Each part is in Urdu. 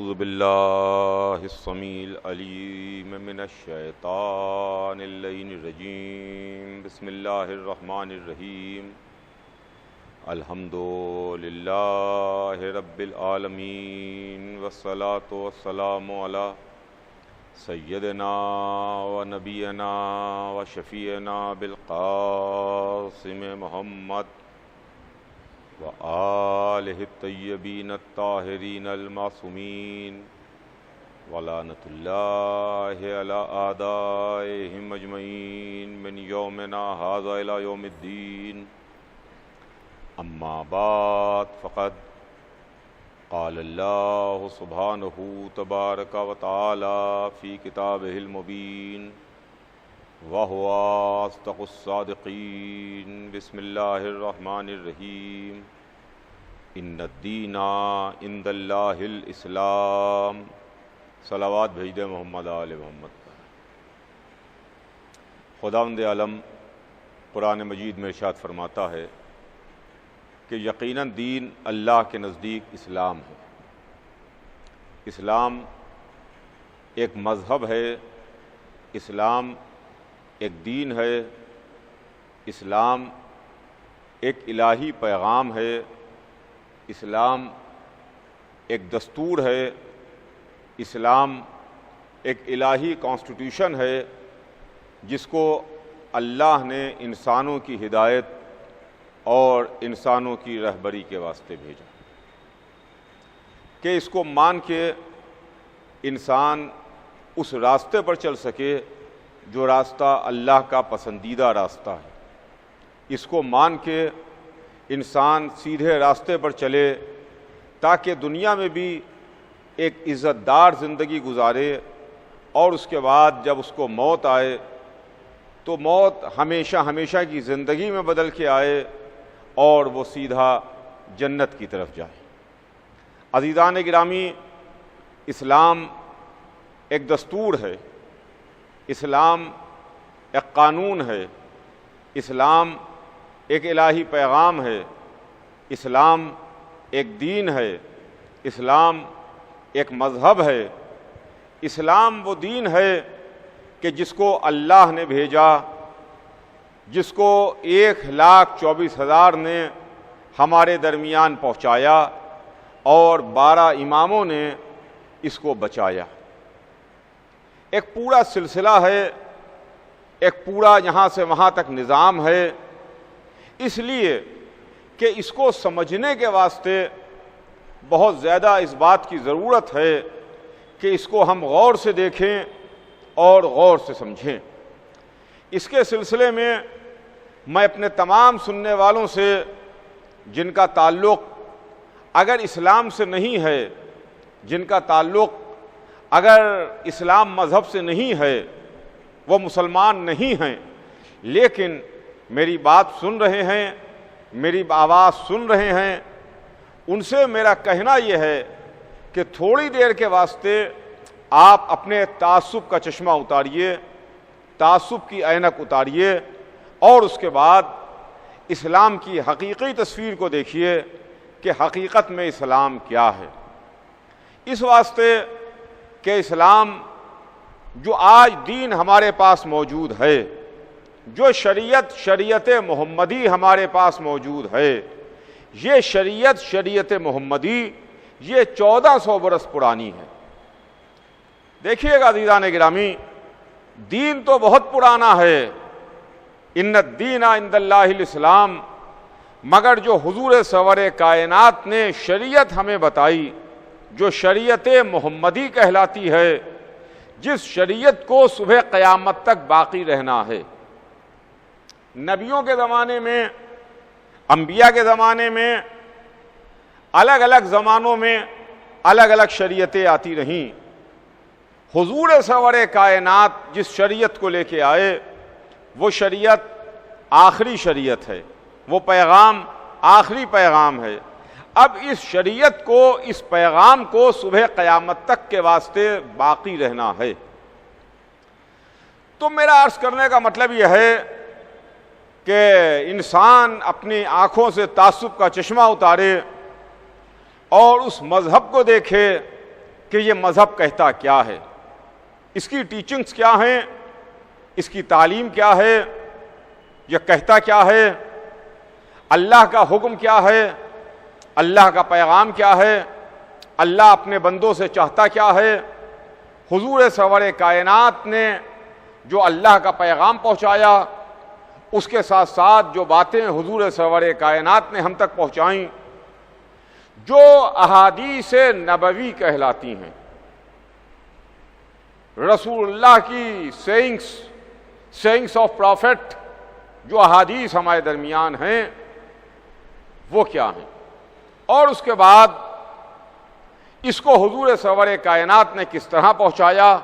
اعوذ باللہ السمیع العلیم من الشیطان اللعین الرجیم بسم اللہ الرحمن الرحیم الحمد للہ رب العالمین والصلاة والسلام علی سیدنا و نبینا و شفیعنا بالقاسم محمد وآلہ الطیبین الطاہرین المعصومین ولعنۃ اللہ علی اعدائہم اجمعین من یومنا ھذا الی یوم الدین اما بعد فقد قال اللہ سبحانہ تبارک و تعالی فی کتابہ المبین وَهُوَ أَصْدَقُ الصَّادِقِينَ بسم اللہ الرحمن الرحیم ان الدین عند اللہ الاسلام صلوات بھیج دے محمد آل محمد پر۔ خداوند عالم قرآن مجید میں ارشاد فرماتا ہے کہ یقیناً دین اللہ کے نزدیک اسلام ہے۔ اسلام ایک مذہب ہے، اسلام ایک دین ہے، اسلام ایک الہی پیغام ہے، اسلام ایک دستور ہے، اسلام ایک الہی کانسٹیٹیوشن ہے جس کو اللہ نے انسانوں کی ہدایت اور انسانوں کی رہبری کے واسطے بھیجا کہ اس کو مان کے انسان اس راستے پر چل سکے جو راستہ اللہ کا پسندیدہ راستہ ہے، اس کو مان کے انسان سیدھے راستے پر چلے تاکہ دنیا میں بھی ایک عزت دار زندگی گزارے اور اس کے بعد جب اس کو موت آئے تو موت ہمیشہ ہمیشہ کی زندگی میں بدل کے آئے اور وہ سیدھا جنت کی طرف جائے۔ عزیزان گرامی، اسلام ایک دستور ہے، اسلام ایک قانون ہے، اسلام ایک الہی پیغام ہے، اسلام ایک دین ہے، اسلام ایک مذہب ہے۔ اسلام وہ دین ہے کہ جس کو اللہ نے بھیجا، جس کو 1,24,000 نے ہمارے درمیان پہنچایا اور 12 اماموں نے اس کو بچایا۔ ایک پورا سلسلہ ہے، ایک پورا یہاں سے وہاں تک نظام ہے، اس لیے کہ اس کو سمجھنے کے واسطے بہت زیادہ اس بات کی ضرورت ہے کہ اس کو ہم غور سے دیکھیں اور غور سے سمجھیں۔ اس کے سلسلے میں میں اپنے تمام سننے والوں سے جن کا تعلق اگر اسلام سے نہیں ہے، جن کا تعلق اگر اسلام مذہب سے نہیں ہے، وہ مسلمان نہیں ہیں لیکن میری بات سن رہے ہیں، میری آواز سن رہے ہیں، ان سے میرا کہنا یہ ہے کہ تھوڑی دیر کے واسطے آپ اپنے تعصب کا چشمہ اتاریے، تعصب کی عینک اتاریے اور اس کے بعد اسلام کی حقیقی تصویر کو دیکھیے کہ حقیقت میں اسلام کیا ہے۔ اس واسطے کہ اسلام جو آج دین ہمارے پاس موجود ہے، جو شریعت محمدی ہمارے پاس موجود ہے، یہ شریعت محمدی یہ 1400 برس پرانی ہے۔ دیکھیے گا عزیزان گرامی، دین تو بہت پرانا ہے، ان الدین عند اللہ الاسلام، مگر جو حضور سرور کائنات نے شریعت ہمیں بتائی، جو شریعت محمدی کہلاتی ہے، جس شریعت کو صبح قیامت تک باقی رہنا ہے۔ نبیوں کے زمانے میں، انبیاء کے زمانے میں، الگ الگ زمانوں میں الگ الگ شریعتیں آتی رہیں۔ حضور سرور کائنات جس شریعت کو لے کے آئے وہ شریعت آخری شریعت ہے، وہ پیغام آخری پیغام ہے۔ اب اس شریعت کو، اس پیغام کو صبح قیامت تک کے واسطے باقی رہنا ہے۔ تو میرا عرض کرنے کا مطلب یہ ہے کہ انسان اپنی آنکھوں سے تعصب کا چشمہ اتارے اور اس مذہب کو دیکھے کہ یہ مذہب کہتا کیا ہے، اس کی ٹیچنگز کیا ہیں، اس کی تعلیم کیا ہے، یہ کہتا کیا ہے، اللہ کا حکم کیا ہے، اللہ کا پیغام کیا ہے، اللہ اپنے بندوں سے چاہتا کیا ہے۔ حضور سرور کائنات نے جو اللہ کا پیغام پہنچایا، اس کے ساتھ ساتھ جو باتیں حضور سرور کائنات نے ہم تک پہنچائیں، جو احادیث نبوی کہلاتی ہیں، رسول اللہ کی سیئنگس آف پروفٹ، جو احادیث ہمارے درمیان ہیں وہ کیا ہیں، اور اس کے بعد اس کو حضور سرور کائنات نے کس طرح پہنچایا،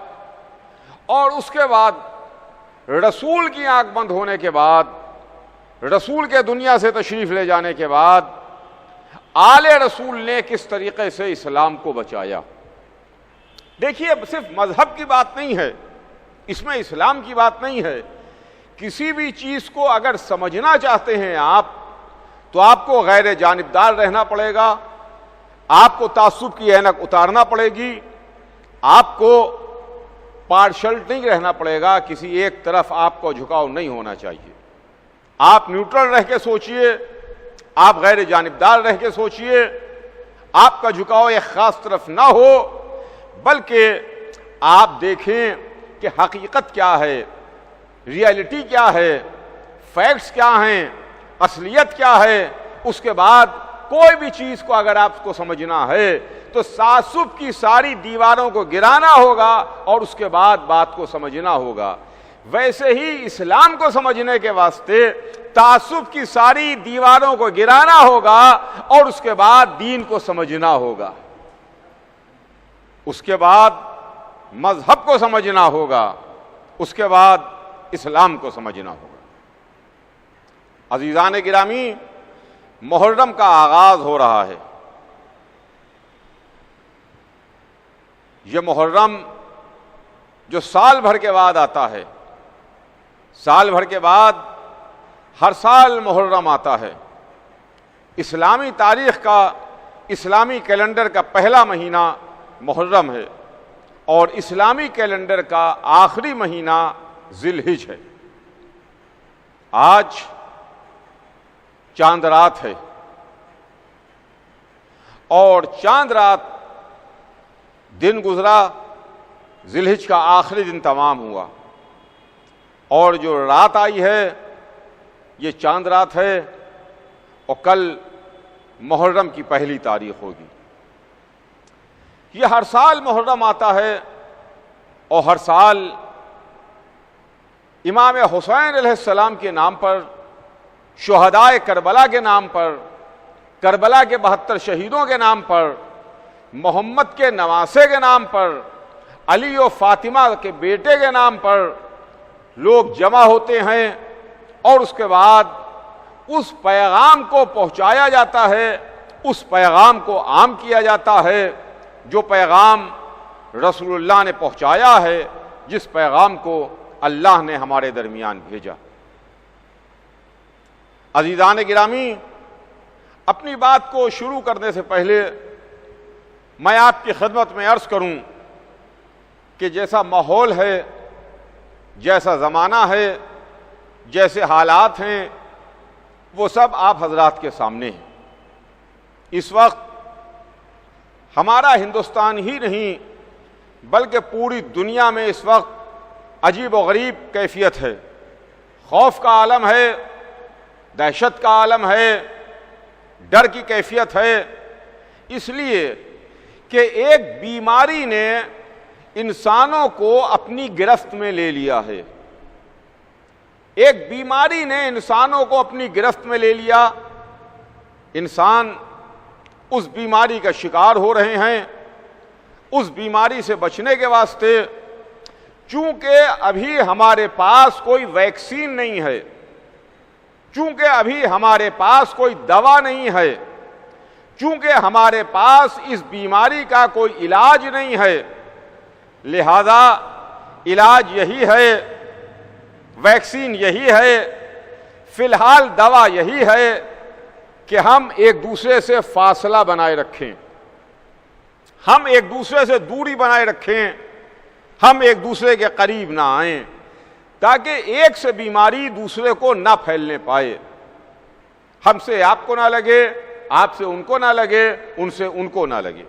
اور اس کے بعد رسول کی آنکھ بند ہونے کے بعد، رسول کے دنیا سے تشریف لے جانے کے بعد آل رسول نے کس طریقے سے اسلام کو بچایا۔ دیکھیے، صرف مذہب کی بات نہیں ہے، اس میں اسلام کی بات نہیں ہے۔ کسی بھی چیز کو اگر سمجھنا چاہتے ہیں آپ، تو آپ کو غیر جانبدار رہنا پڑے گا، آپ کو تعصب کی اینک اتارنا پڑے گی، آپ کو پارشل نہیں رہنا پڑے گا، کسی ایک طرف آپ کو جھکاؤ نہیں ہونا چاہیے۔ آپ نیوٹرل رہ کے سوچئے، آپ غیر جانبدار رہ کے سوچئے، آپ کا جھکاؤ ایک خاص طرف نہ ہو، بلکہ آپ دیکھیں کہ حقیقت کیا ہے، ریئلٹی کیا ہے، فیکٹس کیا ہیں، اصلیت کیا ہے۔ اس کے بعد کوئی بھی چیز کو اگر آپ کو سمجھنا ہے تو تعصب کی ساری دیواروں کو گرانا ہوگا اور اس کے بعد بات کو سمجھنا ہوگا۔ ویسے ہی اسلام کو سمجھنے کے واسطے تعصب کی ساری دیواروں کو گرانا ہوگا اور اس کے بعد دین کو سمجھنا ہوگا، اس کے بعد مذہب کو سمجھنا ہوگا، اس کے بعد اسلام کو سمجھنا ہوگا۔ عزیزان گرامی، محرم کا آغاز ہو رہا ہے۔ یہ محرم جو سال بھر کے بعد آتا ہے، سال بھر کے بعد ہر سال محرم آتا ہے۔ اسلامی تاریخ کا، اسلامی کیلنڈر کا پہلا مہینہ محرم ہے، اور اسلامی کیلنڈر کا آخری مہینہ ذی الحجہ ہے۔ آج چاند رات ہے، اور چاند رات دن گزرا، ذی الحجہ کا آخری دن تمام ہوا، اور جو رات آئی ہے یہ چاند رات ہے، اور کل محرم کی پہلی تاریخ ہوگی۔ یہ ہر سال محرم آتا ہے، اور ہر سال امام حسین علیہ السلام کے نام پر، شہدائے کربلا کے نام پر، کربلا کے 72 شہیدوں کے نام پر، محمد کے نواسے کے نام پر، علی و فاطمہ کے بیٹے کے نام پر لوگ جمع ہوتے ہیں، اور اس کے بعد اس پیغام کو پہنچایا جاتا ہے، اس پیغام کو عام کیا جاتا ہے جو پیغام رسول اللہ نے پہنچایا ہے، جس پیغام کو اللہ نے ہمارے درمیان بھیجا۔ عزیزان گرامی، اپنی بات کو شروع کرنے سے پہلے میں آپ کی خدمت میں عرض کروں کہ جیسا ماحول ہے، جیسا زمانہ ہے، جیسے حالات ہیں، وہ سب آپ حضرات کے سامنے ہیں۔ اس وقت ہمارا ہندوستان ہی نہیں بلکہ پوری دنیا میں اس وقت عجیب و غریب کیفیت ہے، خوف کا عالم ہے، دہشت کا عالم ہے، ڈر کی کیفیت ہے، اس لیے کہ ایک بیماری نے انسانوں کو اپنی گرفت میں لے لیا ہے۔ ایک بیماری نے انسانوں کو اپنی گرفت میں لے لیا، انسان اس بیماری کا شکار ہو رہے ہیں۔ اس بیماری سے بچنے کے واسطے چونکہ ابھی ہمارے پاس کوئی ویکسین نہیں ہے، چونکہ ابھی ہمارے پاس کوئی دوا نہیں ہے، چونکہ ہمارے پاس اس بیماری کا کوئی علاج نہیں ہے، لہذا علاج یہی ہے، ویکسین یہی ہے، فی الحال دوا یہی ہے کہ ہم ایک دوسرے سے فاصلہ بنائے رکھیں، ہم ایک دوسرے سے دوری بنائے رکھیں، ہم ایک دوسرے کے قریب نہ آئیں، تاکہ ایک سے بیماری دوسرے کو نہ پھیلنے پائے، ہم سے آپ کو نہ لگے، آپ سے ان کو نہ لگے، ان سے ان کو نہ لگے۔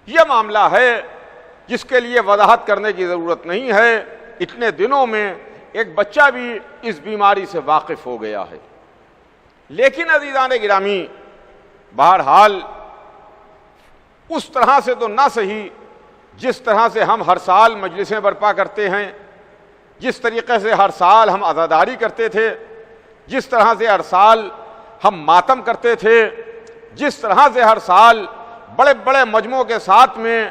یہ معاملہ ہے جس کے لیے وضاحت کرنے کی ضرورت نہیں ہے، اتنے دنوں میں ایک بچہ بھی اس بیماری سے واقف ہو گیا ہے۔ لیکن عزیزان گرامی، بہرحال اس طرح سے تو نہ صحیح جس طرح سے ہم ہر سال مجلسیں برپا کرتے ہیں، جس طریقے سے ہر سال ہم عزاداری کرتے تھے، جس طرح سے ہر سال ہم ماتم کرتے تھے، جس طرح سے ہر سال بڑے بڑے مجموعوں کے ساتھ میں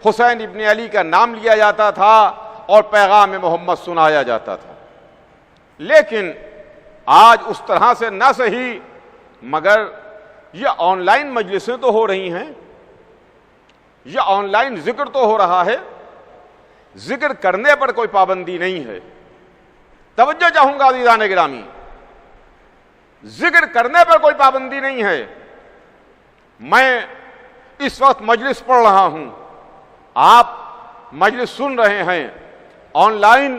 حسین ابن علی کا نام لیا جاتا تھا اور پیغام محمد سنایا جاتا تھا، لیکن آج اس طرح سے نہ صحیح مگر یہ آن لائن مجلسیں تو ہو رہی ہیں، یہ آن لائن ذکر تو ہو رہا ہے، ذکر کرنے پر کوئی پابندی نہیں ہے۔ توجہ چاہوں گا عزیزان گرامی، ذکر کرنے پر کوئی پابندی نہیں ہے۔ میں اس وقت مجلس پڑھ رہا ہوں، آپ مجلس سن رہے ہیں، آن لائن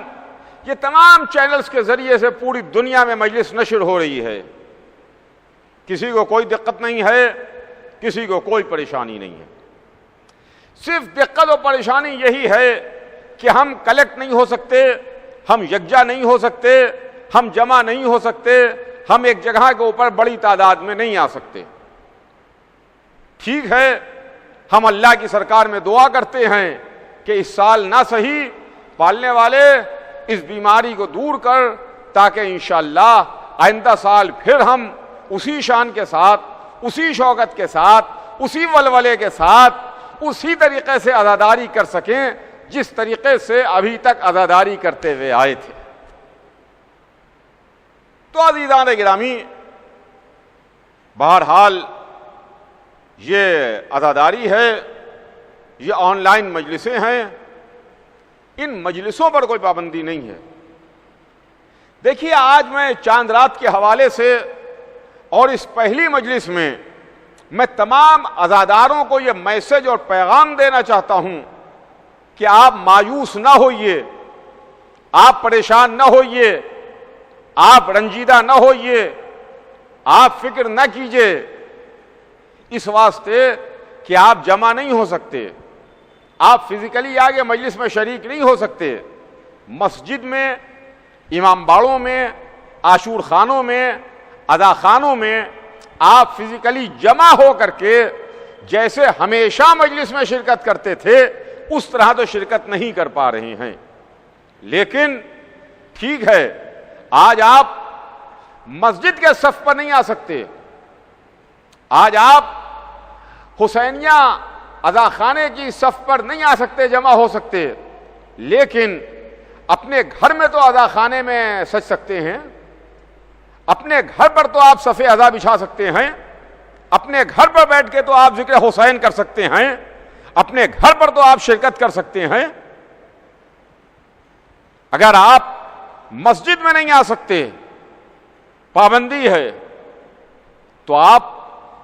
یہ تمام چینلز کے ذریعے سے پوری دنیا میں مجلس نشر ہو رہی ہے، کسی کو کوئی دقت نہیں ہے، کسی کو کوئی پریشانی نہیں ہے۔ صرف دقت و پریشانی یہی ہے کہ ہم کلیکٹ نہیں ہو سکتے، ہم یکجا نہیں ہو سکتے، ہم جمع نہیں ہو سکتے، ہم ایک جگہ کے اوپر بڑی تعداد میں نہیں آ سکتے۔ ٹھیک ہے، ہم اللہ کی سرکار میں دعا کرتے ہیں کہ اس سال نہ صحیح پالنے والے اس بیماری کو دور کر، تاکہ انشاءاللہ آئندہ سال پھر ہم اسی شان کے ساتھ، اسی شوکت کے ساتھ، اسی ولولے کے ساتھ، اسی طریقے سے عزاداری کر سکیں جس طریقے سے ابھی تک عزاداری کرتے ہوئے آئے تھے۔ تو عزیزان گرامی، بہرحال یہ عزاداری ہے، یہ آن لائن مجلسیں ہیں، ان مجلسوں پر کوئی پابندی نہیں ہے۔ دیکھیے، آج میں چاند رات کے حوالے سے اور اس پہلی مجلس میں تمام عزاداروں کو یہ میسج اور پیغام دینا چاہتا ہوں کہ آپ مایوس نہ ہوئیے، آپ پریشان نہ ہوئیے، آپ رنجیدہ نہ ہوئیے، آپ فکر نہ کیجیے اس واسطے کہ آپ جمع نہیں ہو سکتے، آپ فزیکلی آگے مجلس میں شریک نہیں ہو سکتے۔ مسجد میں، امام باڑوں میں، عاشور خانوں میں، ادا خانوں میں آپ فزیکلی جمع ہو کر کے جیسے ہمیشہ مجلس میں شرکت کرتے تھے اس طرح تو شرکت نہیں کر پا رہے ہیں، لیکن ٹھیک ہے، آج آپ مسجد کے صف پر نہیں آ سکتے، آج آپ حسینیہ ادا خانے کی صف پر نہیں آ سکتے، جمع ہو سکتے، لیکن اپنے گھر میں تو ادا خانے میں سج سکتے ہیں، اپنے گھر پر تو آپ صف ادا بچھا سکتے ہیں، اپنے گھر پر بیٹھ کے تو آپ ذکر حسین کر سکتے ہیں، اپنے گھر پر تو آپ شرکت کر سکتے ہیں۔ اگر آپ مسجد میں نہیں آ سکتے، پابندی ہے، تو آپ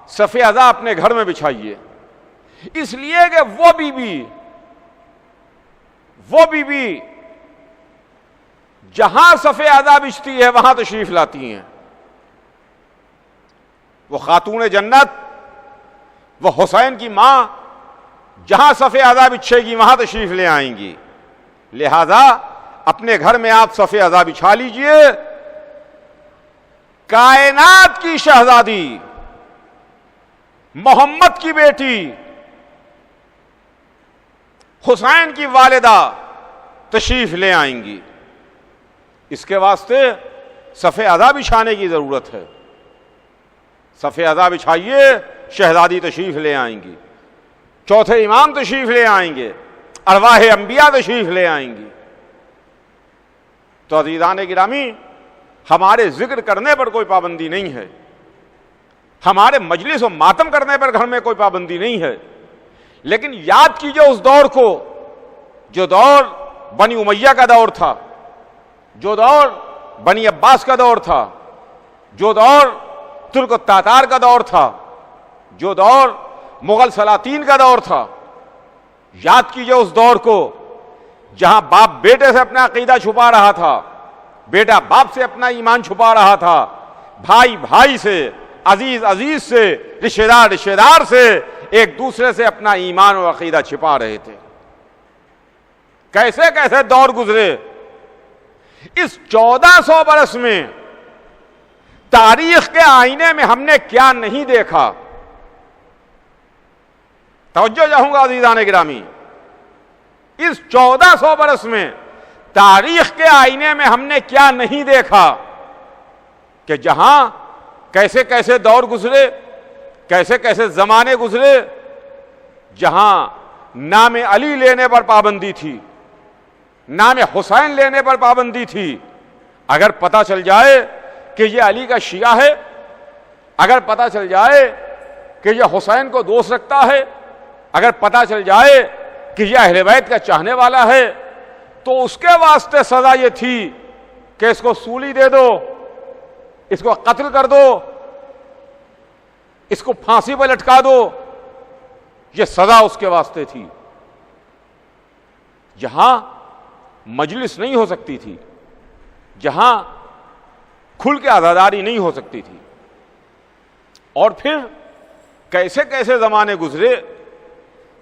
صف ادا اپنے گھر میں بچھائیے، اس لیے کہ وہ بی بی جہاں صف ادا بچھتی ہے وہاں تشریف لاتی ہیں، وہ خاتون جنت، وہ حسین کی ماں جہاں صف ادا بچھے گی وہاں تشریف لے آئیں گی، لہذا اپنے گھر میں آپ صف ادا بچھا لیجئے۔ کائنات کی شہزادی، محمد کی بیٹی، حسین کی والدہ تشریف لے آئیں گی، اس کے واسطے صف ادا بچھانے کی ضرورت ہے۔ صف ادا بچھائیے، شہزادی تشریف لے آئیں گی، چوتھے امام تشریف لے آئیں گے، ارواح انبیاء تشریف لے آئیں گی۔ تو عزیزان گرامی، ہمارے ذکر کرنے پر کوئی پابندی نہیں ہے، ہمارے مجلس و ماتم کرنے پر گھر میں کوئی پابندی نہیں ہے، لیکن یاد کیجئے اس دور کو، جو دور بنی امیہ کا دور تھا، جو دور بنی عباس کا دور تھا، جو دور ترک و تاتار کا دور تھا، جو دور مغل سلاطین کا دور تھا. یاد کیجئے اس دور کو جہاں باپ بیٹے سے اپنا عقیدہ چھپا رہا تھا, بیٹا باپ سے اپنا ایمان چھپا رہا تھا, بھائی بھائی سے, عزیز عزیز سے, رشتہ دار سے ایک دوسرے سے اپنا ایمان و عقیدہ چھپا رہے تھے. کیسے کیسے دور گزرے. اس 1400 برس میں تاریخ کے آئینے میں ہم نے کیا نہیں دیکھا. توجہ چاہوں گا عزیزان گرامی, اس 1400 برس میں تاریخ کے آئینے میں ہم نے کیا نہیں دیکھا کہ جہاں کیسے کیسے دور گزرے, کیسے کیسے زمانے گزرے, جہاں نام علی لینے پر پابندی تھی, نام حسین لینے پر پابندی تھی. اگر پتہ چل جائے کہ یہ علی کا شیعہ ہے, اگر پتہ چل جائے کہ یہ حسین کو دوست رکھتا ہے, اگر پتہ چل جائے کہ یہ اہل بیت کا چاہنے والا ہے, تو اس کے واسطے سزا یہ تھی کہ اس کو سولی دے دو, اس کو قتل کر دو, اس کو پھانسی پہ لٹکا دو. یہ سزا اس کے واسطے تھی. جہاں مجلس نہیں ہو سکتی تھی, جہاں کھل کے عزاداری نہیں ہو سکتی تھی. اور پھر کیسے کیسے زمانے گزرے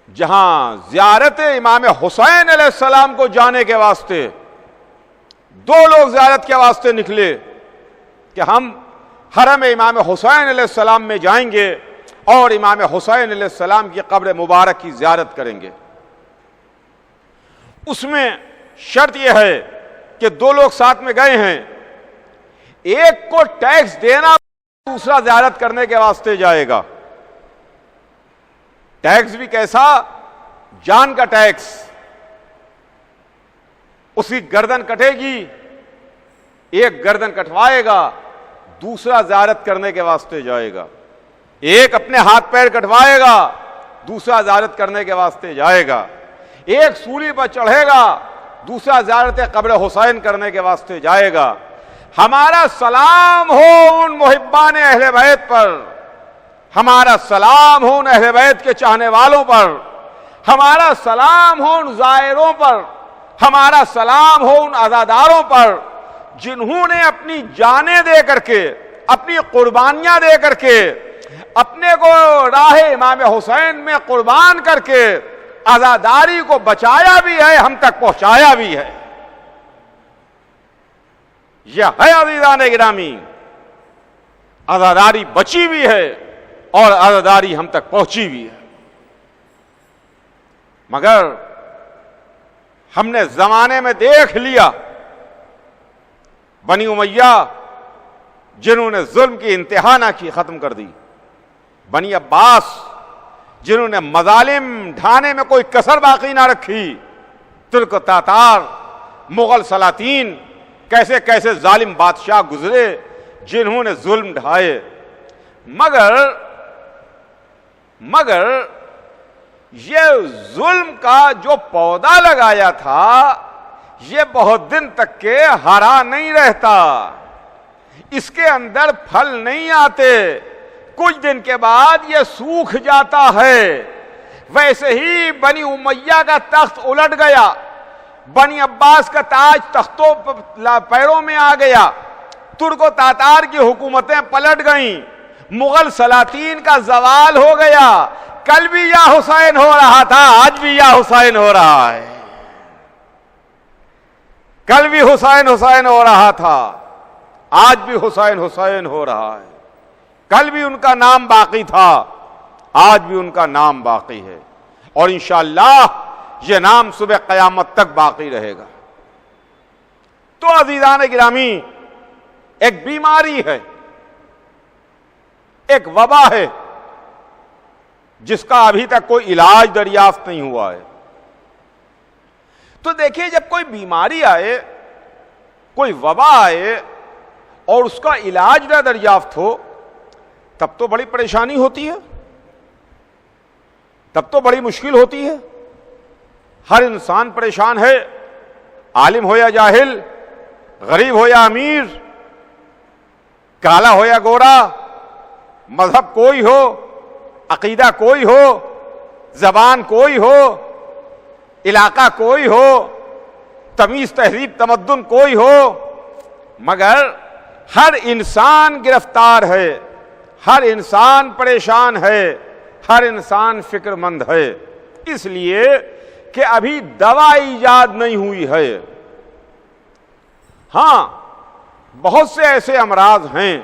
جہاں زیارت امام حسین علیہ السلام کو جانے کے واسطے 2 لوگ زیارت کے واسطے نکلے کہ ہم حرم امام حسین علیہ السلام میں جائیں گے اور امام حسین علیہ السلام کی قبر مبارک کی زیارت کریں گے. اس میں شرط یہ ہے کہ 2 لوگ ساتھ میں گئے ہیں, ایک کو ٹیکس دینا, دوسرا زیارت کرنے کے واسطے جائے گا. ٹیکس بھی کیسا, جان کا ٹیکس. اس کی گردن کٹے گی, ایک گردن کٹوائے گا, دوسرا زیارت کرنے کے واسطے جائے گا. ایک اپنے ہاتھ پیر کٹوائے گا, دوسرا زیارت کرنے کے واسطے جائے گا. ایک سولی پر چڑھے گا, دوسرا زیارت قبر حسین کرنے کے واسطے جائے گا. ہمارا سلام ہو ان محبان اہل بیت پر, ہمارا سلام ہو ان اہل بیت کے چاہنے والوں پر, ہمارا سلام ہو ان زائروں پر, ہمارا سلام ہو ان عزاداروں پر جنہوں نے اپنی جانیں دے کر کے, اپنی قربانیاں دے کر کے, اپنے کو راہ امام حسین میں قربان کر کے عزاداری کو بچایا بھی ہے, ہم تک پہنچایا بھی ہے. یہ ہے عزیزان گرامی, عزاداری بچی بھی ہے اور عزاداری ہم تک پہنچی بھی ہے. مگر ہم نے زمانے میں دیکھ لیا بنی امیہ جنہوں نے ظلم کی انتہا نہ کی, ختم کر دی. بنی عباس جنہوں نے مظالم ڈھانے میں کوئی کسر باقی نہ رکھی. ترک تاتار, مغل سلاطین, کیسے کیسے ظالم بادشاہ گزرے جنہوں نے ظلم ڈھائے. مگر یہ ظلم کا جو پودا لگایا تھا یہ بہت دن تک کے ہرا نہیں رہتا, اس کے اندر پھل نہیں آتے, کچھ دن کے بعد یہ سوکھ جاتا ہے. ویسے ہی بنی امیہ کا تخت الٹ گیا, بنی عباس کا تاج تختوں پیروں میں آ گیا, ترک و تاتار کی حکومتیں پلٹ گئیں, مغل سلاطین کا زوال ہو گیا. کل بھی یا حسین ہو رہا تھا, آج بھی یا حسین ہو رہا ہے. کل بھی حسین حسین ہو رہا تھا, آج بھی حسین حسین ہو رہا ہے. کل بھی ان کا نام باقی تھا, آج بھی ان کا نام باقی ہے, اور انشاءاللہ یہ نام صبح قیامت تک باقی رہے گا. تو عزیزان گرامی, ایک بیماری ہے, ایک وبا ہے جس کا ابھی تک کوئی علاج دریافت نہیں ہوا ہے. تو دیکھیے, جب کوئی بیماری آئے, کوئی وبا آئے اور اس کا علاج نہ دریافت ہو, تب تو بڑی پریشانی ہوتی ہے, تب تو بڑی مشکل ہوتی ہے. ہر انسان پریشان ہے, عالم ہو یا جاہل, غریب ہو یا امیر, کالا ہو یا گورا, مذہب کوئی ہو, عقیدہ کوئی ہو، زبان کوئی ہو، علاقہ کوئی ہو، تمیز تہذیب تمدن کوئی ہو، مگر ہر انسان گرفتار ہے، ہر انسان پریشان ہے، ہر انسان فکر مند ہے، اس لیے کہ ابھی دوا ایجاد نہیں ہوئی ہے۔ ہاں، بہت سے ایسے امراض ہیں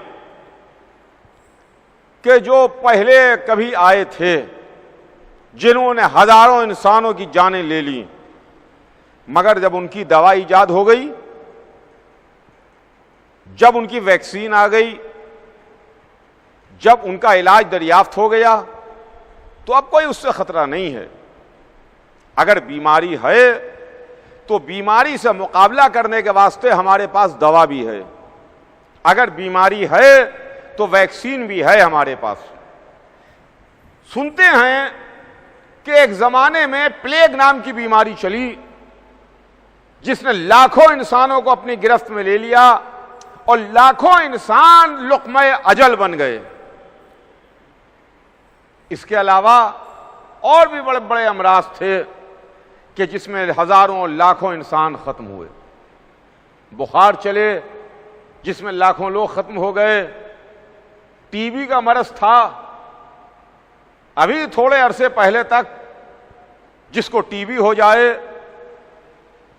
کہ جو پہلے کبھی آئے تھے، جنہوں نے ہزاروں انسانوں کی جانیں لے لی، مگر جب ان کی دوا ایجاد ہو گئی، جب ان کی ویکسین آ گئی، جب ان کا علاج دریافت ہو گیا، تو اب کوئی اس سے خطرہ نہیں ہے۔ اگر بیماری ہے تو بیماری سے مقابلہ کرنے کے واسطے ہمارے پاس دوا بھی ہے، اگر بیماری ہے تو ویکسین بھی ہے ہمارے پاس۔ سنتے ہیں کہ ایک زمانے میں پلیگ نام کی بیماری چلی، جس نے لاکھوں انسانوں کو اپنی گرفت میں لے لیا اور لاکھوں انسان لقمہ اجل بن گئے۔ اس کے علاوہ اور بھی بڑے بڑے امراض تھے کہ جس میں ہزاروں لاکھوں انسان ختم ہوئے۔ بخار چلے جس میں لاکھوں لوگ ختم ہو گئے، ٹی بی کا مرض تھا، ابھی تھوڑے عرصے پہلے تک جس کو ٹی بی ہو جائے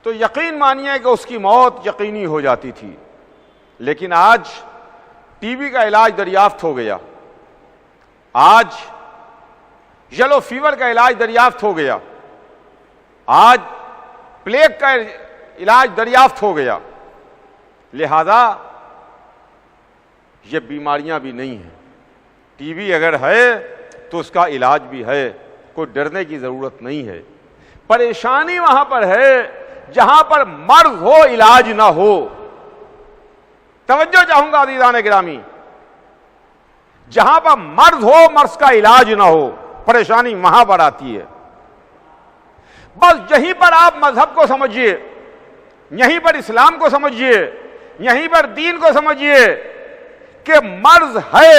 تو یقین مانیے کہ اس کی موت یقینی ہو جاتی تھی، لیکن آج ٹی بی کا علاج دریافت ہو گیا، آج یلو فیور کا علاج دریافت ہو گیا، آج پلیگ کا علاج دریافت ہو گیا، لہذا یہ بیماریاں بھی نہیں ہیں۔ ٹی بی اگر ہے تو اس کا علاج بھی ہے، کوئی ڈرنے کی ضرورت نہیں ہے۔ پریشانی وہاں پر ہے جہاں پر مرض ہو علاج نہ ہو۔ توجہ چاہوں گا عزیزان گرامی، جہاں پر مرض ہو مرض کا علاج نہ ہو، پریشانی وہاں پر آتی ہے۔ بس یہیں پر آپ مذہب کو سمجھیے، یہیں پر اسلام کو سمجھیے، یہیں پر دین کو سمجھیے کہ مرض ہے،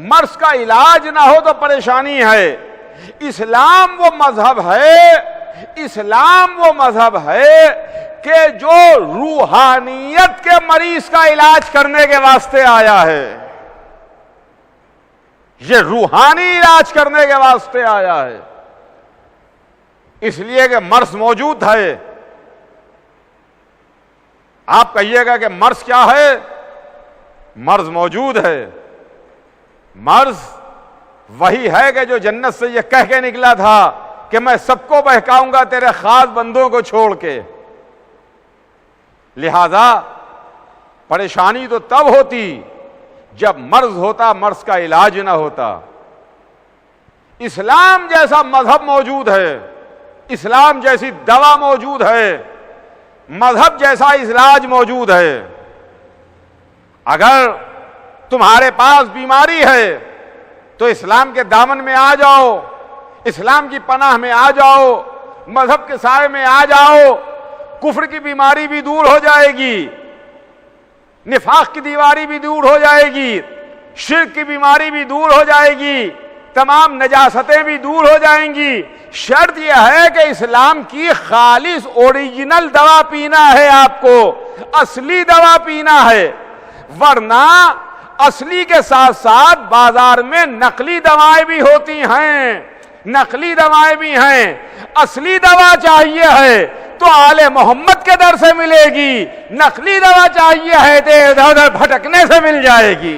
مرض کا علاج نہ ہو تو پریشانی ہے۔ اسلام وہ مذہب ہے، اسلام وہ مذہب ہے کہ جو روحانیت کے مریض کا علاج کرنے کے واسطے آیا ہے، یہ روحانی علاج کرنے کے واسطے آیا ہے، اس لیے کہ مرض موجود ہے۔ آپ کہیے گا کہ مرض کیا ہے؟ مرض موجود ہے۔ مرض وہی ہے کہ جو جنت سے یہ کہہ کے نکلا تھا کہ میں سب کو بہکاؤں گا تیرے خاص بندوں کو چھوڑ کے۔ لہذا پریشانی تو تب ہوتی جب مرض ہوتا، مرض کا علاج نہ ہوتا۔ اسلام جیسا مذہب موجود ہے، اسلام جیسی دوا موجود ہے، مذہب جیسا علاج موجود ہے۔ اگر تمہارے پاس بیماری ہے تو اسلام کے دامن میں آ جاؤ، اسلام کی پناہ میں آ جاؤ، مذہب کے سائے میں آ جاؤ، کفر کی بیماری بھی دور ہو جائے گی، نفاق کی دیواری بھی دور ہو جائے گی، شرک کی بیماری بھی دور ہو جائے گی، تمام نجاستیں بھی دور ہو جائیں گی۔ شرط یہ ہے کہ اسلام کی خالص اوریجنل دوا پینا ہے، آپ کو اصلی دوا پینا ہے، ورنہ اصلی کے ساتھ ساتھ بازار میں نقلی دوائیں بھی ہوتی ہیں، نقلی دوائیں بھی ہیں۔ اصلی دوا چاہیے ہے تو آل محمد کے در سے ملے گی، نقلی دوا چاہیے ہے تو ادھر ادھر بھٹکنے سے مل جائے گی۔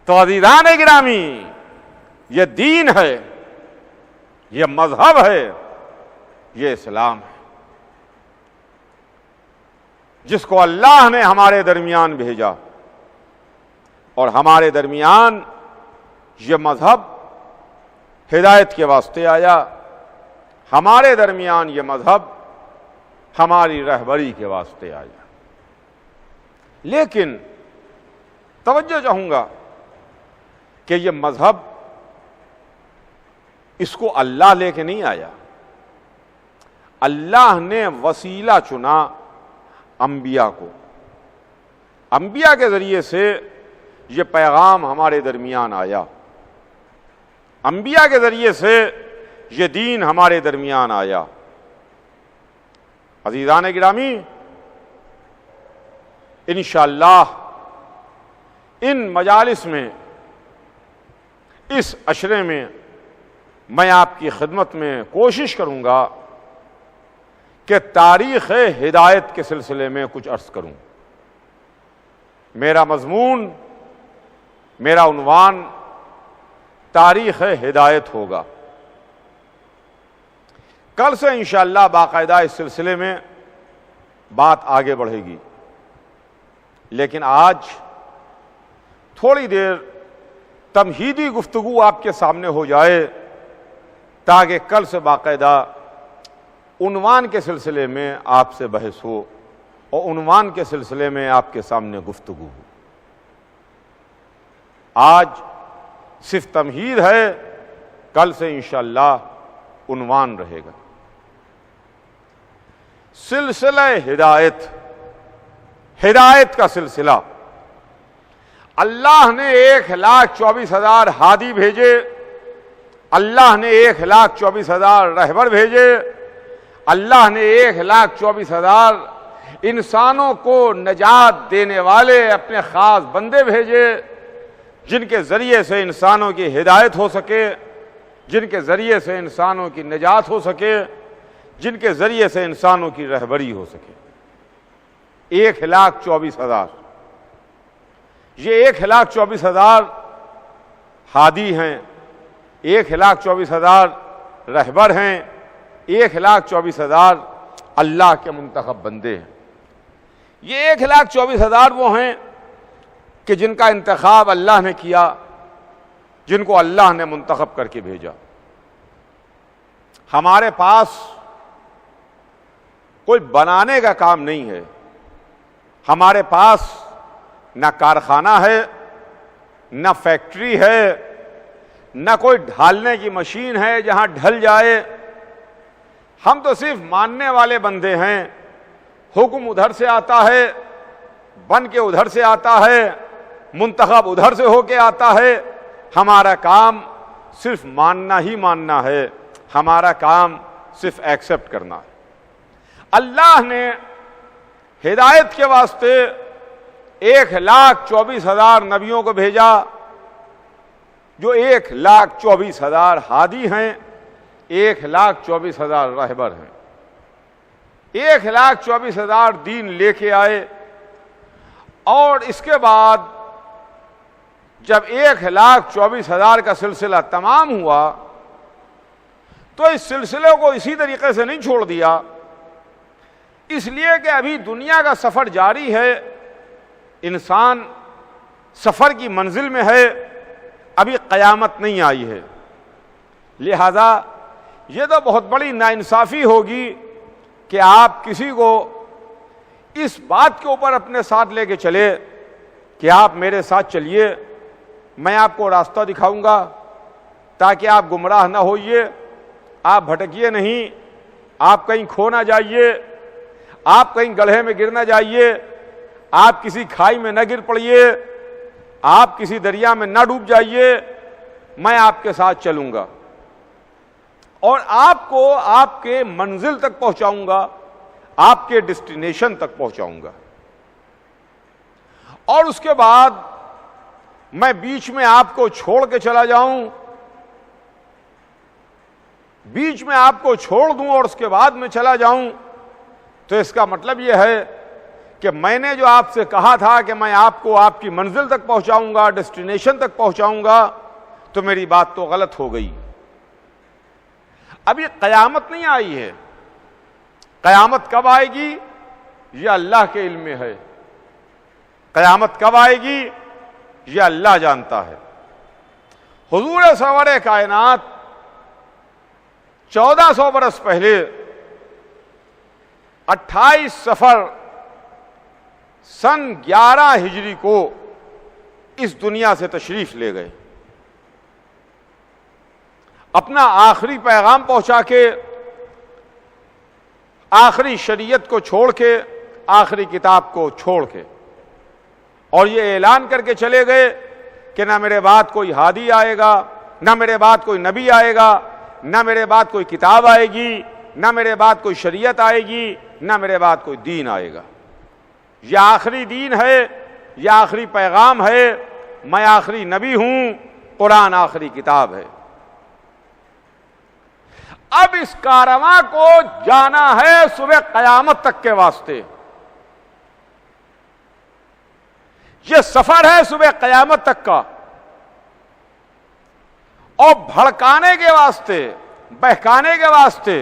تو عزیزان گرامی، یہ دین ہے، یہ مذہب ہے، یہ اسلام ہے، جس کو اللہ نے ہمارے درمیان بھیجا، اور ہمارے درمیان یہ مذہب ہدایت کے واسطے آیا، ہمارے درمیان یہ مذہب ہماری رہبری کے واسطے آیا۔ لیکن توجہ چاہوں گا کہ یہ مذہب اس کو اللہ لے کے نہیں آیا، اللہ نے وسیلہ چنا انبیاء کو، انبیاء کے ذریعے سے یہ پیغام ہمارے درمیان آیا۔ انبیاء کے ذریعے سے یہ دین ہمارے درمیان آیا۔ عزیزان گرامی، انشاءاللہ ان مجالس میں، اس عشرے میں میں آپ کی خدمت میں کوشش کروں گا کہ تاریخ ہدایت کے سلسلے میں کچھ عرض کروں۔ میرا مضمون، میرا عنوان تاریخ ہدایت ہوگا۔ کل سے انشاءاللہ باقاعدہ اس سلسلے میں بات آگے بڑھے گی، لیکن آج تھوڑی دیر تمہیدی گفتگو آپ کے سامنے ہو جائے تاکہ کل سے باقاعدہ عنوان کے سلسلے میں آپ سے بحث ہو اور عنوان کے سلسلے میں آپ کے سامنے گفتگو ہو۔ آج صرف تمہید ہے، کل سے انشاءاللہ عنوان رہے گا۔ سلسلہ ہدایت، ہدایت کا سلسلہ۔ اللہ نے 1,24,000 ہادی بھیجے، اللہ نے 1,24,000 رہبر بھیجے، اللہ نے 1,24,000 انسانوں کو نجات دینے والے اپنے خاص بندے بھیجے، جن کے ذریعے سے انسانوں کی ہدایت ہو سکے، جن کے ذریعے سے انسانوں کی نجات ہو سکے، جن کے ذریعے سے انسانوں کی رہبری ہو سکے۔ 1,24,000، یہ 1,24,000 ہادی ہیں، 1,24,000 رہبر ہیں، 1,24,000 اللہ کے منتخب بندے ہیں۔ یہ 1,24,000 وہ ہیں کہ جن کا انتخاب اللہ نے کیا، جن کو اللہ نے منتخب کر کے بھیجا۔ ہمارے پاس کوئی بنانے کا کام نہیں ہے، ہمارے پاس نہ کارخانہ ہے، نہ فیکٹری ہے، نہ کوئی ڈھالنے کی مشین ہے جہاں ڈھل جائے۔ ہم تو صرف ماننے والے بندے ہیں، حکم ادھر سے آتا ہے، بن کے ادھر سے آتا ہے، منتخب ادھر سے ہو کے آتا ہے۔ ہمارا کام صرف ماننا ہی ماننا ہے، ہمارا کام صرف ایکسپٹ کرنا ہے۔ اللہ نے ہدایت کے واسطے 1,24,000 نبیوں کو بھیجا، جو 1,24,000 ہادی ہیں، 1,24,000 رہبر ہیں۔ 1,24,000 دین لے کے آئے، اور اس کے بعد جب 1,24,000 کا سلسلہ تمام ہوا تو اس سلسلے کو اسی طریقے سے نہیں چھوڑ دیا، اس لیے کہ ابھی دنیا کا سفر جاری ہے، انسان سفر کی منزل میں ہے، ابھی قیامت نہیں آئی ہے۔ لہذا یہ تو بہت بڑی ناانصافی ہوگی کہ آپ کسی کو اس بات کے اوپر اپنے ساتھ لے کے چلے کہ آپ میرے ساتھ چلیے، میں آپ کو راستہ دکھاؤں گا تاکہ آپ گمراہ نہ ہوئیے، آپ بھٹکیے نہیں، آپ کہیں کھو نہ جائیے، آپ کہیں گڑھے میں گر نہ جائیے، آپ کسی کھائی میں نہ گر پڑیے، آپ کسی دریا میں نہ ڈوب جائیے، میں آپ کے ساتھ چلوں گا اور آپ کو آپ کے منزل تک پہنچاؤں گا، آپ کے ڈیسٹینیشن تک پہنچاؤں گا، اور اس کے بعد میں بیچ میں آپ کو چھوڑ کے چلا جاؤں، بیچ میں آپ کو چھوڑ دوں اور اس کے بعد میں چلا جاؤں، تو اس کا مطلب یہ ہے کہ میں نے جو آپ سے کہا تھا کہ میں آپ کو آپ کی منزل تک پہنچاؤں گا، ڈیسٹینیشن تک پہنچاؤں گا، تو میری بات تو غلط ہو گئی۔ ابھی قیامت نہیں آئی ہے، قیامت کب آئے گی یہ اللہ کے علم میں ہے، قیامت کب آئے گی یہ اللہ جانتا ہے۔ حضور سرور کائنات 1400 برس پہلے 28 صفر سن 11 ہجری کو اس دنیا سے تشریف لے گئے، اپنا آخری پیغام پہنچا کے، آخری شریعت کو چھوڑ کے، آخری کتاب کو چھوڑ کے، اور یہ اعلان کر کے چلے گئے کہ نہ میرے بعد کوئی ہادی آئے گا، نہ میرے بعد کوئی نبی آئے گا، نہ میرے بعد کوئی کتاب آئے گی، نہ میرے بعد کوئی شریعت آئے گی، نہ میرے بعد کوئی دین آئے گا۔ یہ آخری دین ہے، یہ آخری پیغام ہے، میں آخری نبی ہوں، قرآن آخری کتاب ہے۔ اب اس کارواں کو جانا ہے صبح قیامت تک کے واسطے، یہ سفر ہے صبح قیامت تک کا، اور بھڑکانے کے واسطے، بہکانے کے واسطے،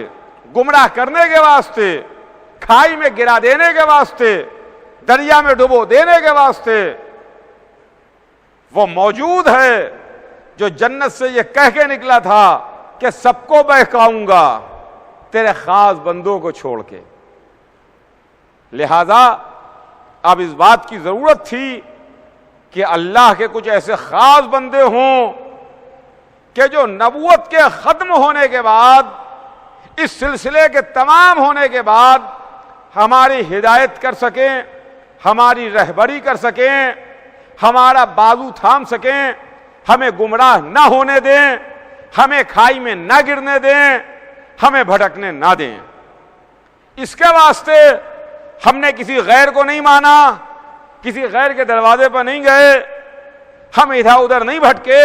گمراہ کرنے کے واسطے، کھائی میں گرا دینے کے واسطے، دریا میں ڈبو دینے کے واسطے وہ موجود ہے جو جنت سے یہ کہہ کے نکلا تھا کہ سب کو بہکاؤں گا تیرے خاص بندوں کو چھوڑ کے۔ لہذا اب اس بات کی ضرورت تھی کہ اللہ کے کچھ ایسے خاص بندے ہوں کہ جو نبوت کے ختم ہونے کے بعد، اس سلسلے کے تمام ہونے کے بعد ہماری ہدایت کر سکیں، ہماری رہبری کر سکیں، ہمارا بازو تھام سکیں، ہمیں گمراہ نہ ہونے دیں، ہمیں کھائی میں نہ گرنے دیں، ہمیں بھٹکنے نہ دیں۔ اس کے واسطے ہم نے کسی غیر کو نہیں مانا، کسی غیر کے دروازے پر نہیں گئے، ہم ادھر ادھر نہیں بھٹکے،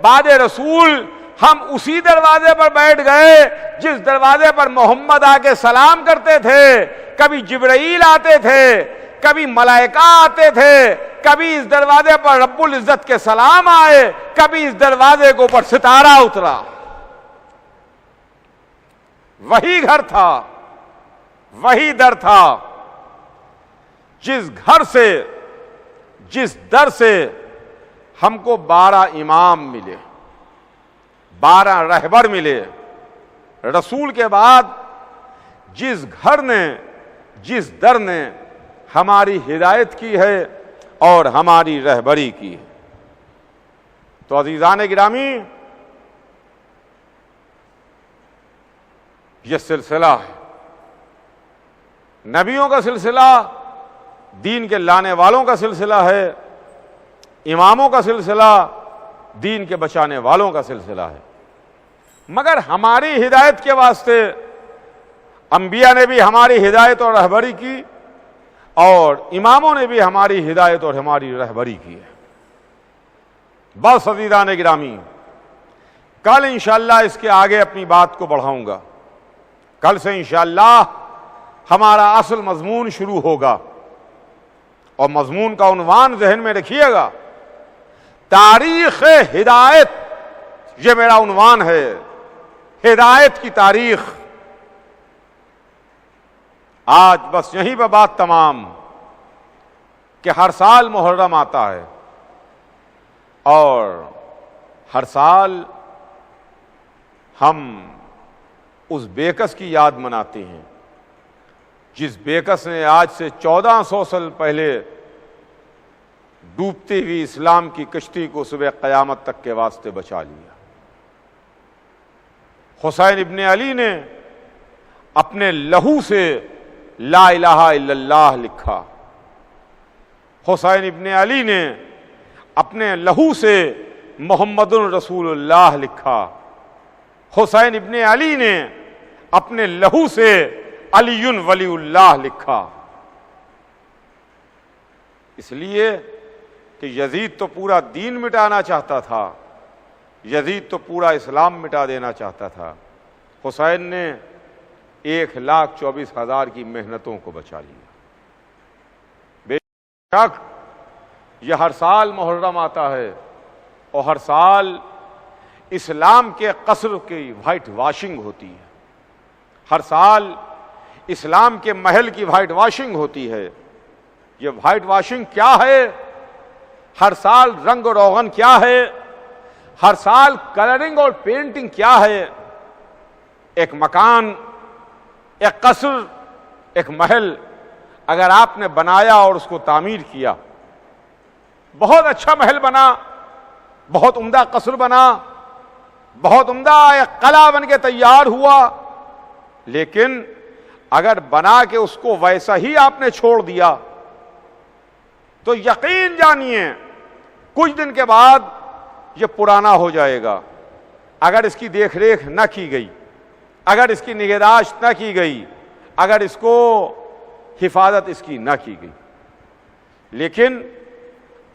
بعد رسول ہم اسی دروازے پر بیٹھ گئے جس دروازے پر محمد آ کے سلام کرتے تھے۔ کبھی جبرائیل آتے تھے، کبھی ملائکہ آتے تھے، کبھی اس دروازے پر رب العزت کے سلام آئے، کبھی اس دروازے کے اوپر ستارہ اترا۔ وہی گھر تھا، وہی در تھا، جس گھر سے، جس در سے ہم کو 12 امام ملے، 12 رہبر ملے۔ رسول کے بعد جس گھر نے، جس در نے ہماری ہدایت کی ہے اور ہماری رہبری کی ہے۔ تو عزیزان گرامی، یہ سلسلہ ہے، نبیوں کا سلسلہ، دین کے لانے والوں کا سلسلہ ہے، اماموں کا سلسلہ، دین کے بچانے والوں کا سلسلہ ہے۔ مگر ہماری ہدایت کے واسطے انبیاء نے بھی ہماری ہدایت اور رہبری کی، اور اماموں نے بھی ہماری ہدایت اور ہماری رہبری کی ہے۔ بس عزیزان گرامی، کل انشاءاللہ اس کے آگے اپنی بات کو بڑھاؤں گا۔ کل سے انشاءاللہ ہمارا اصل مضمون شروع ہوگا، اور مضمون کا عنوان ذہن میں رکھیے گا، تاریخ ہدایت۔ یہ میرا عنوان ہے، ہدایت کی تاریخ۔ آج بس یہیں پہ بات تمام، کہ ہر سال محرم آتا ہے، اور ہر سال ہم اس بیکس کی یاد مناتے ہیں جس بیکس نے آج سے 1400 سال پہلے ڈوبتی ہوئی اسلام کی کشتی کو صبح قیامت تک کے واسطے بچا لیا۔ حسین ابن علی نے اپنے لہو سے لا الہ الا اللہ لکھا، حسین ابن علی نے اپنے لہو سے محمد رسول اللہ لکھا، حسین ابن علی نے اپنے لہو سے علی ولی اللہ لکھا۔ اس لیے کہ یزید تو پورا دین مٹانا چاہتا تھا، یزید تو پورا اسلام مٹا دینا چاہتا تھا، حسین نے 1,24,000 کی محنتوں کو بچا لیا۔ بے شک یہ ہر سال محرم آتا ہے، اور ہر سال اسلام کے قصر کی وائٹ واشنگ ہوتی ہے، ہر سال اسلام کے محل کی وائٹ واشنگ ہوتی ہے۔ یہ وائٹ واشنگ کیا ہے؟ ہر سال رنگ و روغن کیا ہے؟ ہر سال کلرنگ اور پینٹنگ کیا ہے؟ ایک مکان، ایک قصر، ایک محل اگر آپ نے بنایا اور اس کو تعمیر کیا، بہت اچھا محل بنا، بہت عمدہ قصر بنا، بہت عمدہ ایک قلعہ بن کے تیار ہوا، لیکن اگر بنا کے اس کو ویسا ہی آپ نے چھوڑ دیا تو یقین جانیے کچھ دن کے بعد یہ پرانا ہو جائے گا، اگر اس کی دیکھ ریکھ نہ کی گئی، اگر اس کی نگہداشت نہ کی گئی، اگر اس کو حفاظت اس کی نہ کی گئی. لیکن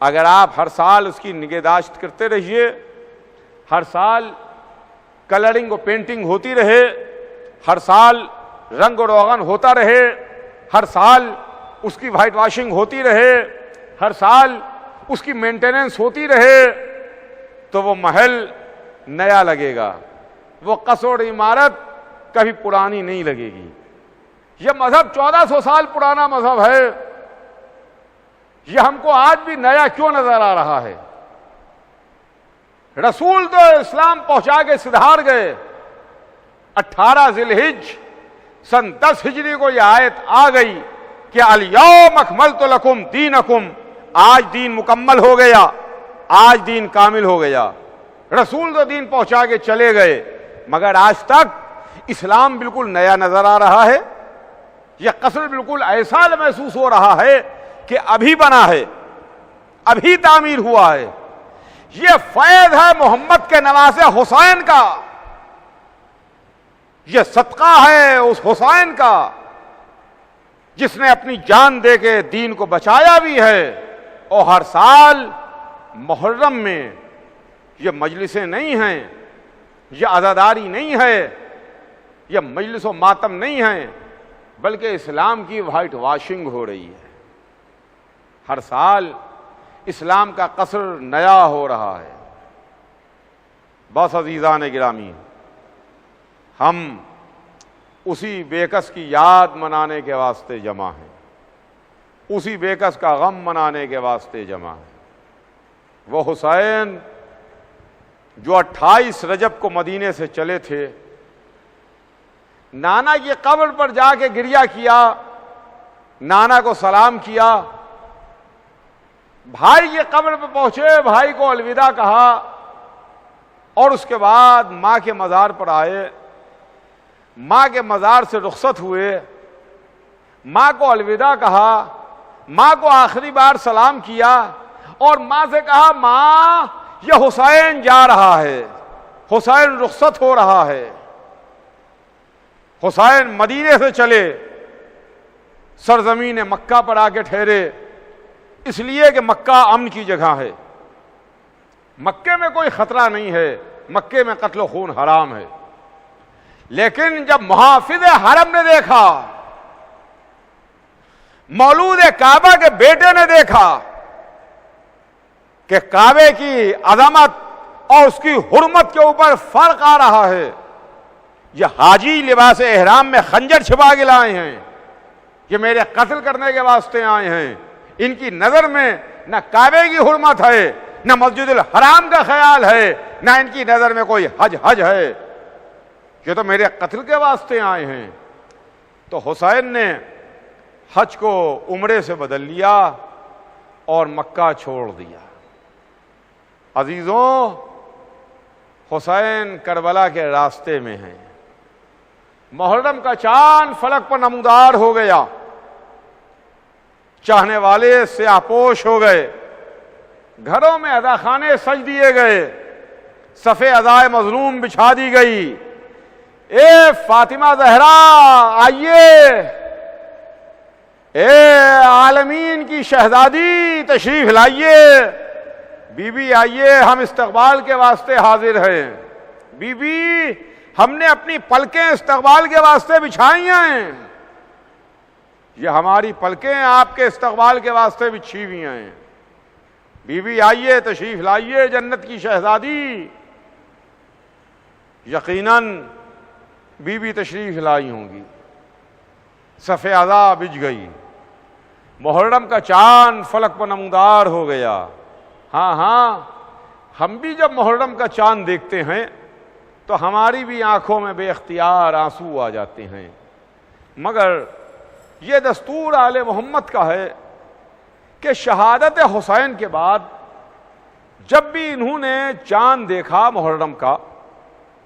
اگر آپ ہر سال اس کی نگہداشت کرتے رہیے، ہر سال کلرنگ و پینٹنگ ہوتی رہے، ہر سال رنگ و روغن ہوتا رہے، ہر سال اس کی وائٹ واشنگ ہوتی رہے، ہر سال اس کی مینٹیننس ہوتی رہے، تو وہ محل نیا لگے گا، وہ قصر اور عمارت کبھی پرانی نہیں لگے گی. یہ مذہب 1400 سال پرانا مذہب ہے، یہ ہم کو آج بھی نیا کیوں نظر آ رہا ہے؟ رسول تو اسلام پہنچا کے سدھار گئے. 18 ذی الحج سن 10 ہجری کو یہ آیت آ گئی کہ الیوم اکملت لکم دینکم، آج دین مکمل ہو گیا، آج دین کامل ہو گیا. رسول تو دین پہنچا کے چلے گئے، مگر آج تک اسلام بالکل نیا نظر آ رہا ہے. یہ قصر بالکل ایسا محسوس ہو رہا ہے کہ ابھی بنا ہے، ابھی تعمیر ہوا ہے. یہ فیض ہے محمد کے نواسے حسین کا، یہ صدقہ ہے اس حسین کا جس نے اپنی جان دے کے دین کو بچایا بھی ہے. اور ہر سال محرم میں یہ مجلسیں نہیں ہیں، یہ عزاداری نہیں ہے، یہ مجلس و ماتم نہیں ہیں، بلکہ اسلام کی وائٹ واشنگ ہو رہی ہے. ہر سال اسلام کا قصر نیا ہو رہا ہے. بس عزیزان گرامی، ہم اسی بے کس کی یاد منانے کے واسطے جمع ہیں، اسی بے کس کا غم منانے کے واسطے جمع ہیں. وہ حسین جو 28 رجب کو مدینے سے چلے تھے، نانا کی قبر پر جا کے گریہ کیا، نانا کو سلام کیا، بھائی کی قبر پہ پہنچے، بھائی کو الوداع کہا، اور اس کے بعد ماں کے مزار پر آئے، ماں کے مزار سے رخصت ہوئے، ماں کو الوداع کہا، ماں کو آخری بار سلام کیا، اور ماں سے کہا ماں یہ حسین جا رہا ہے، حسین رخصت ہو رہا ہے. حسین مدینے سے چلے، سرزمین مکہ پر آ کے ٹھہرے، اس لیے کہ مکہ امن کی جگہ ہے، مکے میں کوئی خطرہ نہیں ہے، مکے میں قتل و خون حرام ہے. لیکن جب محافظ حرم نے دیکھا، مولود کعبہ کے بیٹے نے دیکھا کہ کعبے کی عظمت اور اس کی حرمت کے اوپر فرق آ رہا ہے، یہ حاجی لباس احرام میں خنجر چھپا کے لائے ہیں، یہ میرے قتل کرنے کے واسطے آئے ہیں، ان کی نظر میں نہ کعبے کی حرمت ہے، نہ مسجد الحرام کا خیال ہے، نہ ان کی نظر میں کوئی حج ہے، یہ تو میرے قتل کے واسطے آئے ہیں. تو حسین نے حج کو عمرے سے بدل لیا اور مکہ چھوڑ دیا. عزیزوں، حسین کربلا کے راستے میں ہیں. محرم کا چاند فلک پر نمودار ہو گیا، چاہنے والے سیاہ پوش ہو گئے، گھروں میں ادا خانے سج دیے گئے، صفے ادائے مظلوم بچھا دی گئی. اے فاطمہ زہرا آئیے، اے عالمین کی شہزادی تشریف لائیے، بی بی آئیے، ہم استقبال کے واسطے حاضر ہیں. بی بی، ہم نے اپنی پلکیں استقبال کے واسطے بچھائی ہیں، یہ ہماری پلکیں آپ کے استقبال کے واسطے بچھی ہوئی ہیں. بی بی آئیے، تشریف لائیے جنت کی شہزادی. یقیناً بی بی تشریف لائی ہوں گی. صفِ عزا بجھ گئی، محرم کا چاند فلک پر نمودار ہو گیا. ہاں، ہم بھی جب محرم کا چاند دیکھتے ہیں تو ہماری بھی آنکھوں میں بے اختیار آنسو آ جاتے ہیں. مگر یہ دستور آل محمد کا ہے کہ شہادت حسین کے بعد جب بھی انہوں نے چاند دیکھا محرم کا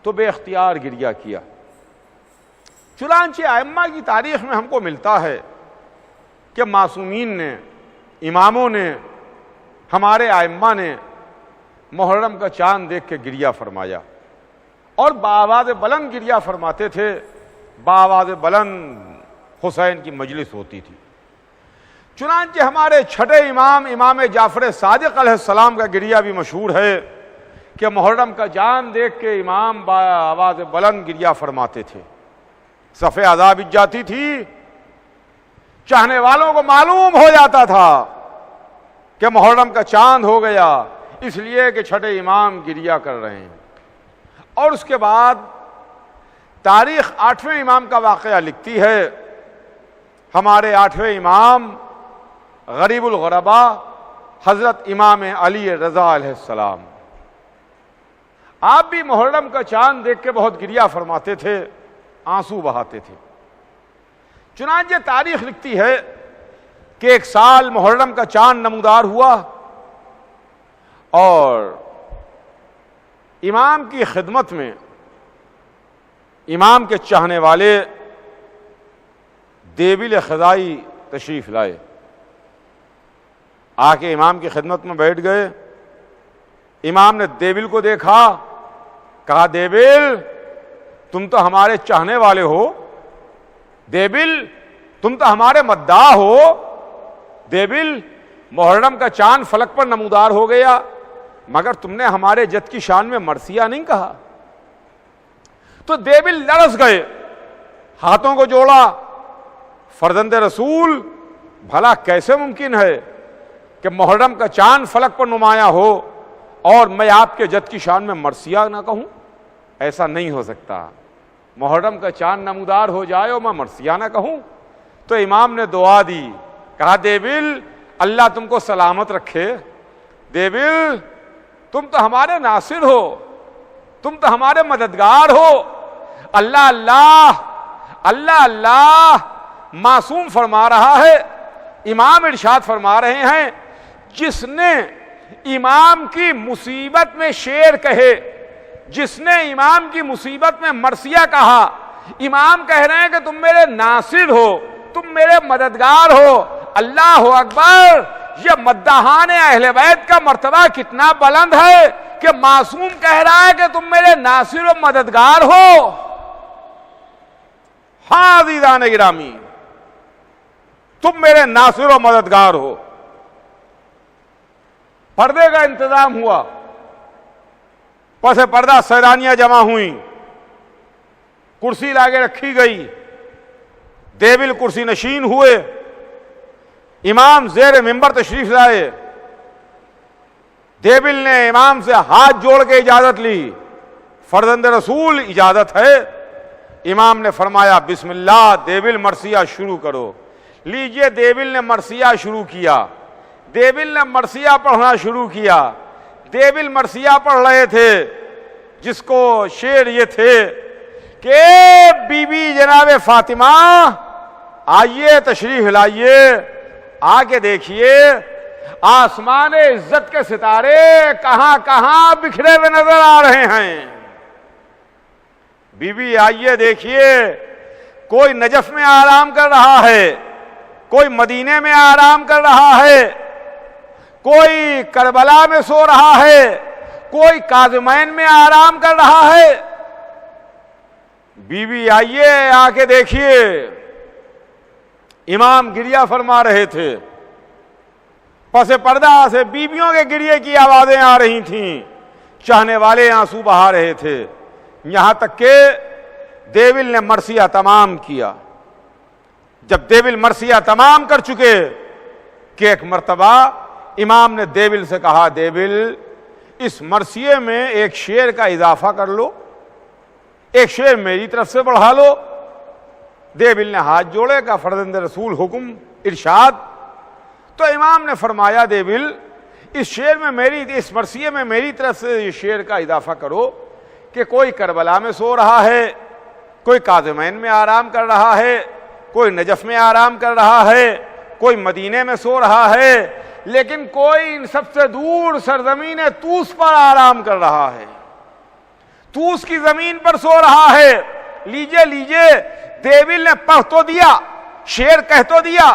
تو بے اختیار گریہ کیا. چنانچہ ائمہ کی تاریخ میں ہم کو ملتا ہے کہ معصومین نے، اماموں نے، ہمارے ائمہ نے محرم کا چاند دیکھ کے گریہ فرمایا. اور بآواز بلند گریہ فرماتے تھے. بآواز بلند حسین کی مجلس ہوتی تھی. چنانچہ ہمارے چھٹے امام امام جعفر صادق علیہ السلام کا گریہ بھی مشہور ہے کہ محرم کا چاند دیکھ کے امام بآواز بلند گریہ فرماتے تھے. صف عذاب بچ جاتی تھی. چاہنے والوں کو معلوم ہو جاتا تھا کہ محرم کا چاند ہو گیا، اس لیے کہ چھٹے امام گریہ کر رہے ہیں. اور اس کے بعد تاریخ 8ویں امام کا واقعہ لکھتی ہے. ہمارے 8ویں امام غریب الغربا حضرت امام علی رضا علیہ السلام، آپ بھی محرم کا چاند دیکھ کے بہت گریہ فرماتے تھے، آنسو بہاتے تھے. چنانچہ تاریخ لکھتی ہے کہ ایک سال محرم کا چاند نمودار ہوا اور امام کی خدمت میں امام کے چاہنے والے دیبل خزائی تشریف لائے. آ کے امام کی خدمت میں بیٹھ گئے. امام نے دیبل کو دیکھا، کہا دیبل تم تو ہمارے چاہنے والے ہو، دیبل تم تو ہمارے مداح ہو، دیبل محرم کا چاند فلک پر نمودار ہو گیا مگر تم نے ہمارے جد کی شان میں مرثیہ نہیں کہا. تو دیبل لرز گئے، ہاتھوں کو جوڑا، فرزند رسول بھلا کیسے ممکن ہے کہ محرم کا چاند فلک پر نمایاں ہو اور میں آپ کے جد کی شان میں مرثیہ نہ کہوں؟ ایسا نہیں ہو سکتا. محرم کا چاند نمودار ہو جائے اور میں مرثیہ نہ کہوں؟ تو امام نے دعا دی، کہا دیبل اللہ تم کو سلامت رکھے، دیبل تم تو ہمارے ناصر ہو، تم تو ہمارے مددگار ہو. اللہ اللہ اللہ اللہ معصوم فرما رہا ہے. امام ارشاد فرما رہے ہیں جس نے امام کی مصیبت میں شعر کہے، جس نے امام کی مصیبت میں مرثیہ کہا، امام کہہ رہے ہیں کہ تم میرے ناصر ہو، تم میرے مددگار ہو. اللہ اکبر! یہ مداحان اہل بیت کا مرتبہ کتنا بلند ہے کہ معصوم کہہ رہا ہے کہ تم میرے ناصر و مددگار ہو. ہاں عزیزان گرامی، تم میرے ناصر و مددگار ہو. پردے کا انتظام ہوا، پس پردہ سیدانیاں جمع ہوئیں، کرسی لاگے رکھی گئی، دیبل کرسی نشین ہوئے، امام زیر منبر تشریف لائے. دیبل نے امام سے ہاتھ جوڑ کے اجازت لی، فرزند رسول اجازت ہے. امام نے فرمایا بسم اللہ، دیبل مرثیہ شروع کرو. لیجئے دیبل نے مرثیہ شروع کیا. دیبل نے مرثیہ پڑھنا شروع کیا. دیبل مرثیہ پڑھ رہے تھے جس کو شعر یہ تھے کہ بی بی جناب فاطمہ آئیے تشریف لائیے، آ کے دیکھیے آسمان عزت کے ستارے کہاں کہاں بکھرے ہوئے نظر آ رہے ہیں. بی بی آئیے دیکھیے، کوئی نجف میں آرام کر رہا ہے، کوئی مدینے میں آرام کر رہا ہے، کوئی کربلا میں سو رہا ہے، کوئی کاظمین میں آرام کر رہا ہے. بی بی آئیے آ کے دیکھیے. امام گریہ فرما رہے تھے، پس پردہ سے بیویوں کے گریے کی آوازیں آ رہی تھیں، چاہنے والے آنسو بہا رہے تھے. یہاں تک کہ دیبل نے مرثیہ تمام کیا. جب دیبل مرثیہ تمام کر چکے کہ ایک مرتبہ امام نے دیبل سے کہا دیبل اس مرثیے میں ایک شعر کا اضافہ کر لو، ایک شعر میری طرف سے بڑھا لو. دیبل نے ہاتھ جوڑے کا فرزند رسول حکم ارشاد. تو امام نے فرمایا دیبل اس شعر میں اس مرثیے میں میری طرف سے یہ شعر کا اضافہ کرو کہ کوئی کربلا میں سو رہا ہے، کوئی کاظمین میں آرام کر رہا ہے، کوئی نجف میں آرام کر رہا ہے، کوئی مدینے میں سو رہا ہے، لیکن کوئی ان سب سے دور سرزمین طوس پر آرام کر رہا ہے، طوس کی زمین پر سو رہا ہے. لیجئے لیجئے، دیبل نے پڑھ تو دیا، شعر کہہ تو دیا،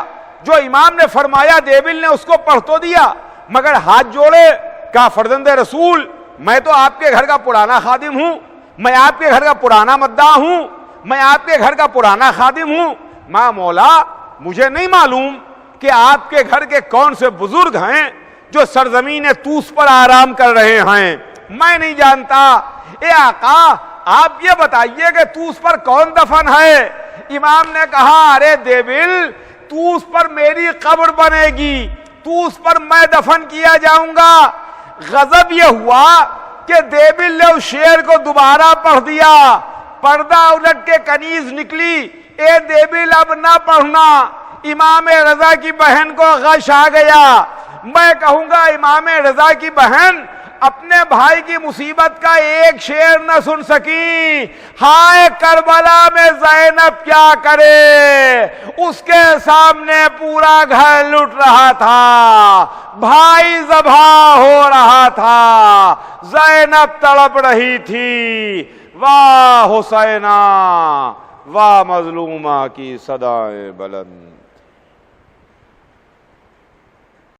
جو امام نے فرمایا دیبل نے اس کو پڑھ تو دیا، مگر ہاتھ جوڑے کہا فرزند رسول میں تو آپ کے گھر کا پرانا خادم ہوں، میں آپ کے گھر کا پرانا مداح ہوں، میں آپ کے گھر کا پرانا خادم ہوں؟ ماں مولا مجھے نہیں معلوم کہ آپ کے گھر کے کون سے بزرگ ہیں جو سرزمین طوس پر آرام کر رہے ہیں، میں نہیں جانتا۔ اے آقا آپ یہ بتائیے کہ طوس پر کون دفن ہے؟ امام نے کہا ارے دیبل، طوس پر میری قبر بنے گی، طوس پر میں دفن کیا جاؤں گا۔ غضب یہ ہوا کہ دیبل نے اس شعر کو دوبارہ پڑھ دیا، پردہ الٹ کے کنیز نکلی، اے دیبل اب نہ پڑھنا۔ امام رضا کی بہن کو غش آ گیا۔ میں کہوں گا امام رضا کی بہن اپنے بھائی کی مصیبت کا ایک شعر نہ سن سکی۔ ہائے کربلا میں زینب کیا کرے، اس کے سامنے پورا گھر لٹ رہا تھا، بھائی ذبح ہو رہا تھا، زینب تڑپ رہی تھی۔ واہ حسینہ واہ مظلومہ کی صدائیں بلند۔